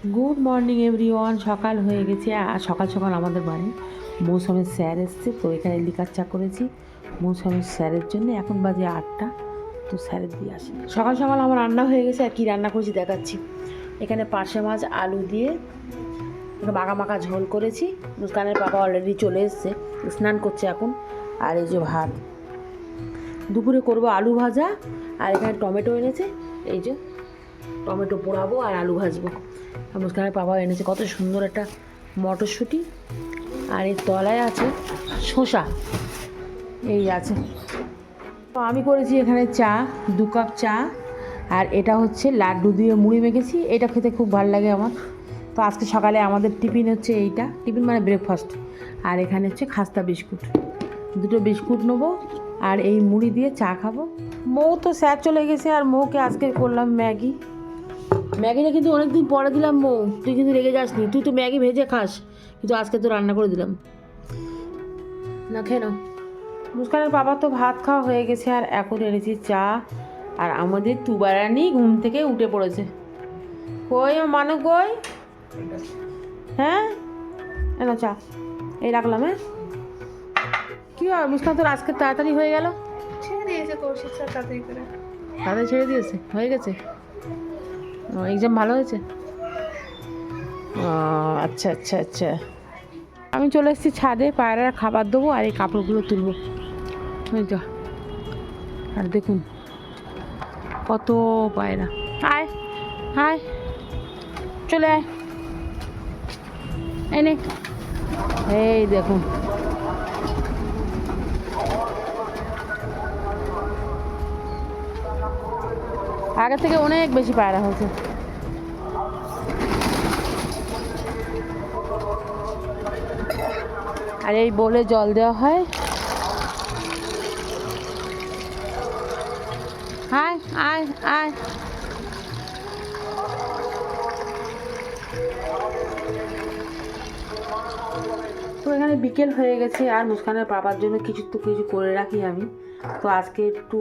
Good morning everyone. সকাল হয়ে গেছে আর সকাল সকাল আমাদের বাড়ি মৌসুমের স্যার এসছে, তো এখানে লিকার চা করেছি মৌসুমের স্যারের জন্য। এখন বাজে 8টা, তো স্যারের দিয়ে আসি। সকাল সকাল আমার রান্না হয়ে গেছে। আর কী রান্না করেছি দেখাচ্ছি। এখানে পার্শে মাছ আলু দিয়ে মাখা মাখা ঝোল করেছি। মুস্কানের পাপা অলরেডি চলে এসছে, স্নান করছে এখন। আর এই যে ভাত, দুপুরে করব আলু ভাজা। আর এখানে টমেটো এনেছে, এই যে টমেটো পোড়াবো আর আলু ভাজবো। আর মুস্কানের পাপা এনেছে কত সুন্দর একটা মটরশুঁটি, আর এর তলায় আছে শসা, এই আছে। তো আমি করেছি এখানে চা, 2 কাপ চা। আর এটা হচ্ছে লাড্ডু দিয়ে মুড়ি মেখেছি, এটা খেতে খুব ভালো লাগে আমার। তো আজকে সকালে আমাদের টিফিন হচ্ছে এইটা, টিফিন মানে ব্রেকফাস্ট। আর এখানে হচ্ছে খাস্তা বিস্কুট, 2টো বিস্কুট নেবো আর এই মুড়ি দিয়ে চা খাবো। মৌ তো স্যার চলে গেছে, আর মৌকে আজকে করলাম ম্যাগি। ম্যাগিটা কিন্তু অনেকদিন পরে দিলাম মৌ, তুই কিন্তু রেগে যাসনি। তুই তো ম্যাগি ভেজে খাস, কিন্তু আজকে তো রান্না করে দিলাম। না খেয়ে নাও। মুস্কানের বাবা তো ভাত খাওয়া হয়ে গেছে, আর এখন এনেছি চা। আর আমাদের তুবারানি ঘুম থেকে উঠে পড়েছে। কই মানু কই? হ্যাঁ এনো চা, এই রাখলাম। হ্যাঁ কী হয় মুস্কান, তোর আজকে তাড়াতাড়ি হয়ে গেল? ছেড়ে দিয়েছে কৌশিক স্যার তাড়াতাড়ি করে। তাড়াতাড়ি ছেড়ে দিয়েছে, হয়ে গেছে। এক্সাম ভালো হয়েছে? আচ্ছা আচ্ছা আচ্ছা। আমি চলে এসেছি ছাদে, পায়রার খাবার দেবো আর এই কাপড়গুলো তুলবো। ওই যা, আর দেখুন কত পায়রা। আয় আয়, চলে আয়, এনে এই দেখুন। আগে থেকে অনেক বেশি পায়রা হয়েছে। আর এই বলে জল দেওয়া হয়। আয় আয় আয়, তো এখানে বিকেল হয়ে গেছে, আর মুস্কানের বাবার জন্য কিছু করে রাখি আমি। তো আজকে একটু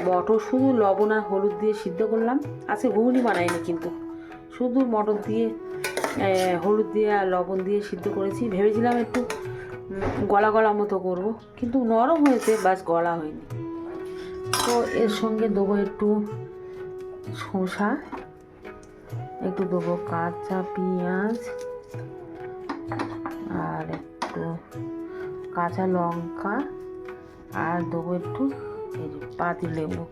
মটর শুধু লবণ আর হলুদ দিয়ে সিদ্ধ করলাম। আজকে ঘুগনি বানাইনি, কিন্তু শুধু মটর দিয়ে হলুদ দিয়ে আর লবণ দিয়ে সিদ্ধ করেছি। ভেবেছিলাম একটু গলা গলা মতো করব, কিন্তু নরম হয়েছে, বাস গলা হয়নি। তো এর সঙ্গে দেবো একটু শসা, একটু দেবো কাঁচা পেঁয়াজ, আর একটু কাঁচা লঙ্কা, আর দেবো একটু এই যে পাতি লেবু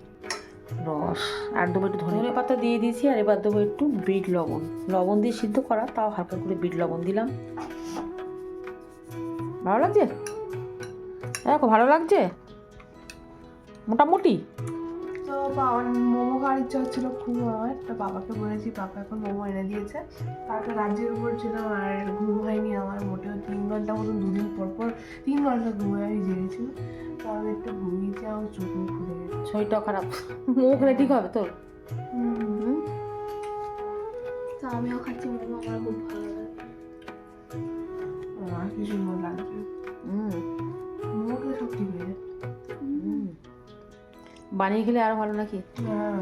রস, আর দেবো একটু ধনে পাতা দিয়ে দিয়েছি। আর এবার দেবো একটু বিট লবণ, লবণ দিয়ে সিদ্ধ করা, তাও হালকা করে বিট লবণ দিলাম। ভালো লাগছে? দেখো ভালো লাগছে মোটামুটি। তো মোমো খাওয়ার ইচ্ছা হচ্ছিল খুব আমার, তো বাবাকে বলেছি, বাবা এখন মোমো এনে দিয়েছে। তারপর রাজ্যের উপর ছিলাম আর ঘুম হয়নি আমার মোটেও। 3 ঘন্টা মতন 2 দিন পর পর 3 ঘন্টা ঘুমিয়ে আমি জেগেছিলাম। তো আমি একটু ঘুমিয়েছি, আমার চোখ খুলে গেছে, শরীরটাও খারাপ। মোমো খেলে ঠিক হবে তোর? তো আমিও খাচ্ছি মোমো, আমার খুব ভালো লাগে। আমার কি সুন্দর লাগছে। মোমো খেলে সব ঠিক হয়ে যায়। বানিয়ে খেলে আরো ভালো নাকি? হ্যাঁ।